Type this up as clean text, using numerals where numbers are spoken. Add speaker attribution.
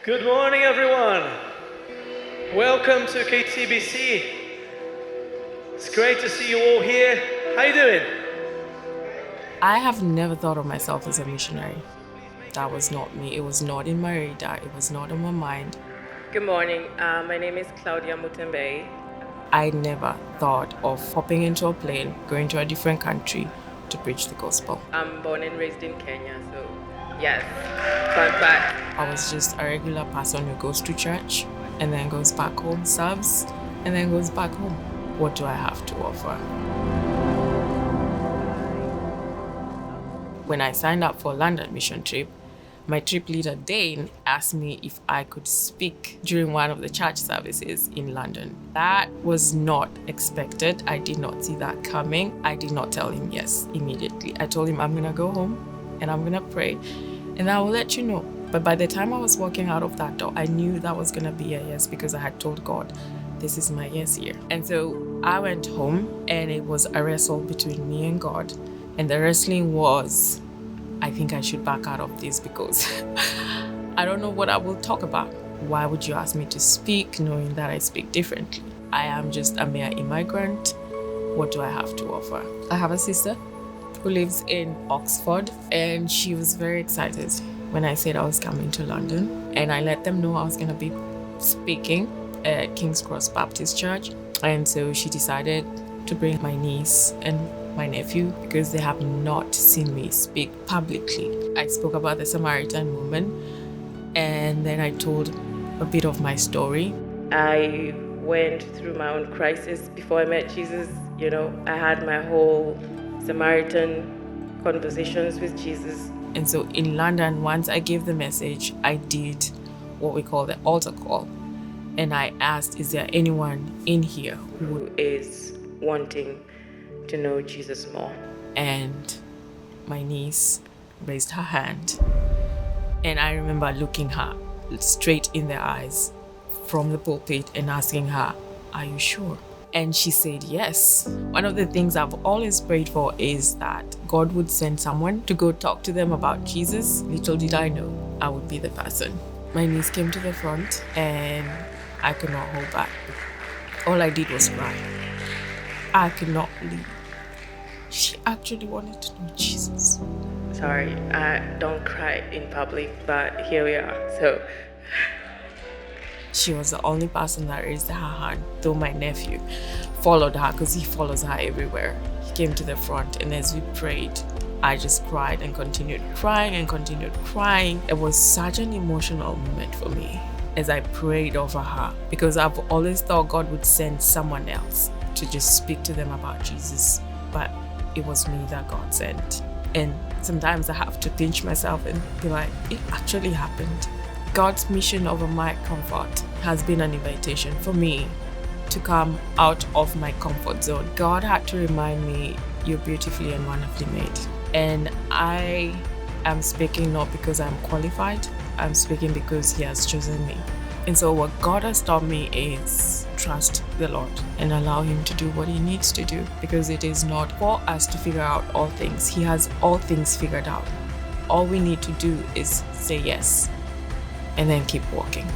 Speaker 1: Good morning, everyone. Welcome to KTBC. It's great to see you all here. How you doing?
Speaker 2: I have never thought of myself as a missionary. That was not me. It was not in my radar. It was not on my mind.
Speaker 3: Good morning. My name is Claudia Mutembei.
Speaker 2: I never thought of hopping into a plane, going to a different country to preach the gospel.
Speaker 3: I'm born and raised in Kenya, so yes, fun fact.
Speaker 2: I was just a regular person who goes to church and then goes back home, serves, and then goes back home. What do I have to offer? When I signed up for a London mission trip, my trip leader, Dane, asked me if I could speak during one of the church services in London. That was not expected. I did not see that coming. I did not tell him yes immediately. I told him I'm going to go home and I'm going to pray and I will let you know. But by the time I was walking out of that door, I knew that was going to be a yes because I had told God, this is my yes year. And so I went home and it was a wrestle between me and God. And the wrestling was, I think I should back out of this because I don't know what I will talk about. Why would you ask me to speak knowing that I speak differently? I am just a mere immigrant. What do I have to offer? I have a sister who lives in Oxford and she was very excited when I said I was coming to London, and I let them know I was going to be speaking at King's Cross Baptist Church. And so she decided to bring my niece and my nephew because they have not seen me speak publicly. I spoke about the Samaritan woman and then I told a bit of my story.
Speaker 3: I went through my own crisis before I met Jesus. I had my whole Samaritan conversations with Jesus.
Speaker 2: And so in London, once I gave the message, I did what we call the altar call. And I asked, is there anyone in here
Speaker 3: who is wanting to know Jesus more?
Speaker 2: And my niece raised her hand. And I remember looking her straight in the eyes from the pulpit and asking her, are you sure? And she said yes. One of the things I've always prayed for is that God would send someone to go talk to them about Jesus. Little did I know I would be the person. My niece came to the front and I could not hold back. All I did was cry. I could not believe she actually wanted to know Jesus.
Speaker 3: Sorry, I don't cry in public, but here we are. So
Speaker 2: she was the only person that raised her hand, though my nephew followed her because he follows her everywhere. He came to the front, and as we prayed, I just cried and continued crying and continued crying. It was such an emotional moment for me as I prayed over her, because I've always thought God would send someone else to just speak to them about Jesus, but it was me that God sent. And sometimes I have to pinch myself and be like, it actually happened. God's mission over my comfort has been an invitation for me to come out of my comfort zone. God had to remind me, you're beautifully and wonderfully made. And I am speaking not because I'm qualified, I'm speaking because He has chosen me. And so what God has taught me is trust the Lord and allow Him to do what He needs to do, because it is not for us to figure out all things. He has all things figured out. All we need to do is say yes and then keep walking.